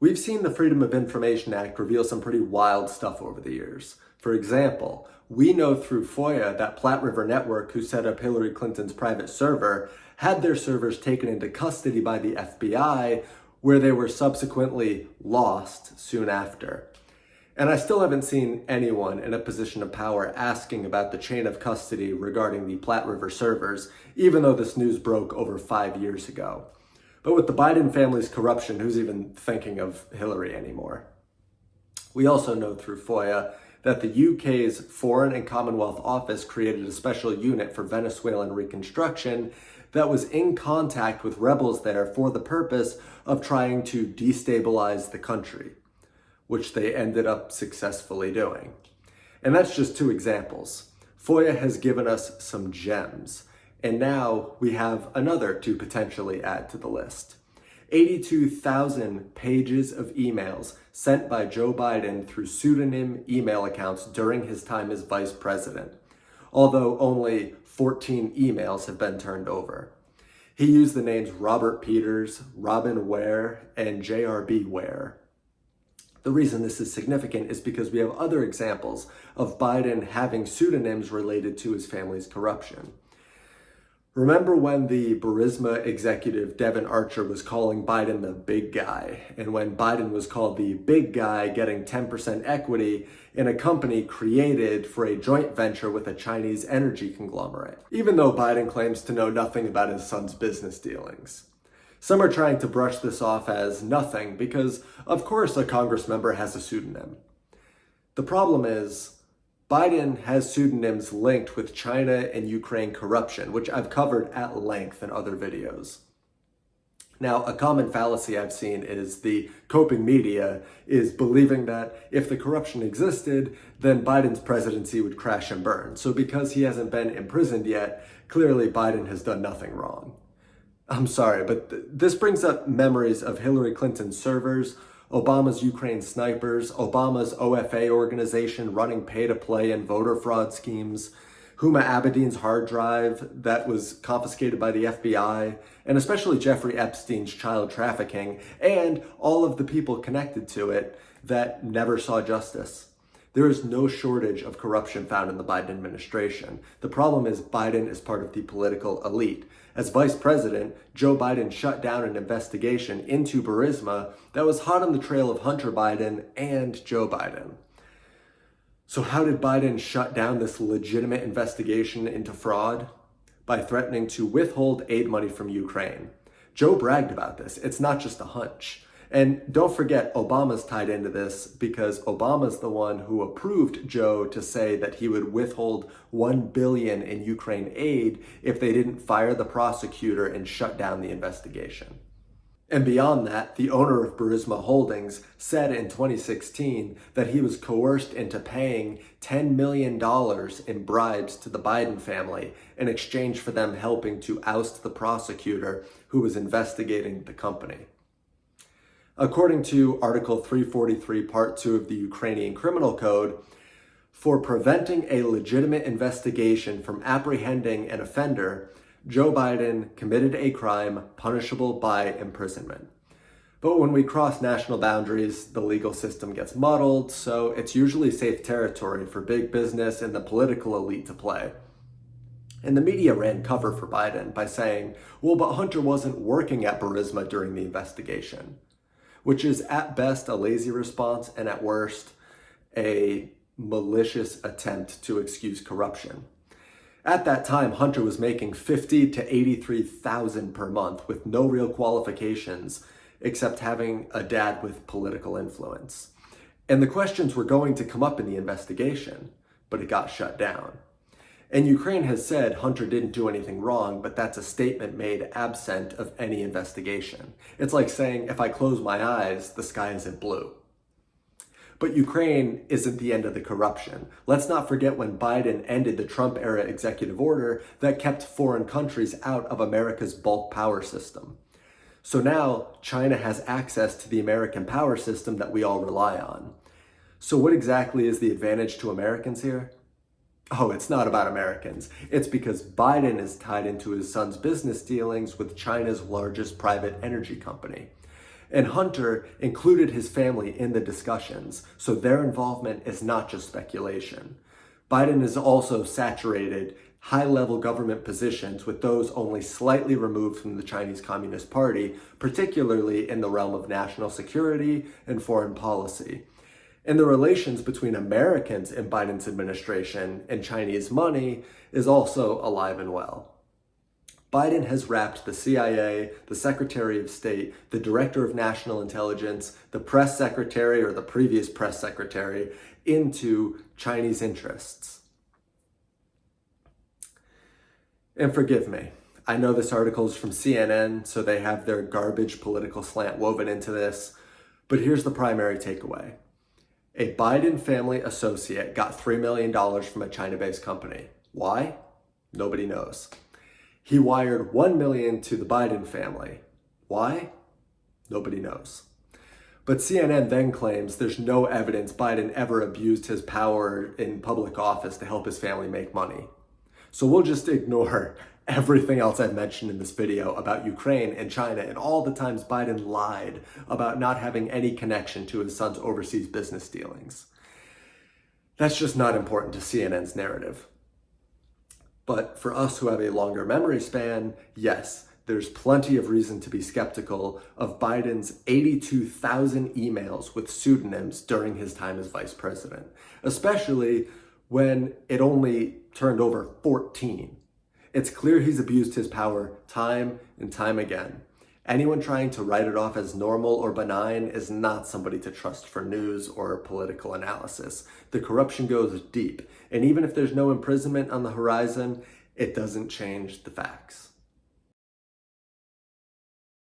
We've seen the Freedom of Information Act reveal some pretty wild stuff over the years. For example, we know through FOIA that Platte River Network, who set up Hillary Clinton's private server, had their servers taken into custody by the FBI, where they were subsequently lost soon after. And I still haven't seen anyone in a position of power asking about the chain of custody regarding the Platte River servers, even though this news broke over 5 years ago. But with the Biden family's corruption, who's even thinking of Hillary anymore? We also know through FOIA that the UK's Foreign and Commonwealth Office created a special unit for Venezuelan reconstruction that was in contact with rebels there for the purpose of trying to destabilize the country, which they ended up successfully doing. And that's just 2 examples. FOIA has given us some gems. And now we have another to potentially add to the list. 82,000 pages of emails sent by Joe Biden through pseudonym email accounts during his time as vice president, although only 14 emails have been turned over. He used the names Robert Peters, Robin Ware, and JRB Ware. The reason this is significant is because we have other examples of Biden having pseudonyms related to his family's corruption. Remember when the Burisma executive Devon Archer was calling Biden the big guy, and when Biden was called the big guy getting 10% equity in a company created for a joint venture with a Chinese energy conglomerate, even though Biden claims to know nothing about his son's business dealings. Some are trying to brush this off as nothing because, of course, a Congress member has a pseudonym. The problem is, Biden has pseudonyms linked with China and Ukraine corruption, which I've covered at length in other videos. Now, a common fallacy I've seen is the coping media is believing that if the corruption existed, then Biden's presidency would crash and burn. So because he hasn't been imprisoned yet, clearly Biden has done nothing wrong. I'm sorry, but this brings up memories of Hillary Clinton's servers, Obama's Ukraine snipers, Obama's OFA organization running pay-to-play and voter fraud schemes, Huma Abedin's hard drive that was confiscated by the FBI, and especially Jeffrey Epstein's child trafficking, and all of the people connected to it that never saw justice. There is no shortage of corruption found in the Biden administration. The problem is Biden is part of the political elite. As vice president, Joe Biden shut down an investigation into Burisma that was hot on the trail of Hunter Biden and Joe Biden. So how did Biden shut down this legitimate investigation into fraud? By threatening to withhold aid money from Ukraine. Joe bragged about this. It's not just a hunch. And don't forget, Obama's tied into this because Obama's the one who approved Joe to say that he would withhold $1 billion in Ukraine aid if they didn't fire the prosecutor and shut down the investigation. And beyond that, the owner of Burisma Holdings said in 2016 that he was coerced into paying $10 million in bribes to the Biden family in exchange for them helping to oust the prosecutor who was investigating the company. According to Article 343, Part 2 of the Ukrainian Criminal Code, for preventing a legitimate investigation from apprehending an offender, Joe Biden committed a crime punishable by imprisonment. But when we cross national boundaries, the legal system gets muddled, so it's usually safe territory for big business and the political elite to play. And the media ran cover for Biden by saying, well, but Hunter wasn't working at Burisma during the investigation, which is at best a lazy response and at worst a malicious attempt to excuse corruption. At that time, Hunter was making $50,000 to $83,000 per month with no real qualifications except having a dad with political influence. And the questions were going to come up in the investigation, but it got shut down. And Ukraine has said Hunter didn't do anything wrong, but that's a statement made absent of any investigation. It's like saying, if I close my eyes, the sky isn't blue. But Ukraine isn't the end of the corruption. Let's not forget when Biden ended the Trump-era executive order that kept foreign countries out of America's bulk power system. So now China has access to the American power system that we all rely on. So what exactly is the advantage to Americans here? Oh, it's not about Americans. It's because Biden is tied into his son's business dealings with China's largest private energy company. And Hunter included his family in the discussions, so their involvement is not just speculation. Biden has also saturated high-level government positions with those only slightly removed from the Chinese Communist Party, particularly in the realm of national security and foreign policy. And the relations between Americans in Biden's administration and Chinese money is also alive and well. Biden has wrapped the CIA, the Secretary of State, the Director of National Intelligence, the press secretary or the previous press secretary into Chinese interests. And forgive me, I know this article is from CNN, so they have their garbage political slant woven into this, but here's the primary takeaway. A Biden family associate got $3 million from a China-based company. Why? Nobody knows. He wired $1 million to the Biden family. Why? Nobody knows. But CNN then claims there's no evidence Biden ever abused his power in public office to help his family make money. So we'll just ignore everything else I've mentioned in this video about Ukraine and China and all the times Biden lied about not having any connection to his son's overseas business dealings. That's just not important to CNN's narrative. But for us who have a longer memory span, yes, there's plenty of reason to be skeptical of Biden's 82,000 emails with pseudonyms during his time as vice president, especially when it only turned over 14. It's clear he's abused his power time and time again. Anyone trying to write it off as normal or benign is not somebody to trust for news or political analysis. The corruption goes deep, and even if there's no imprisonment on the horizon, it doesn't change the facts.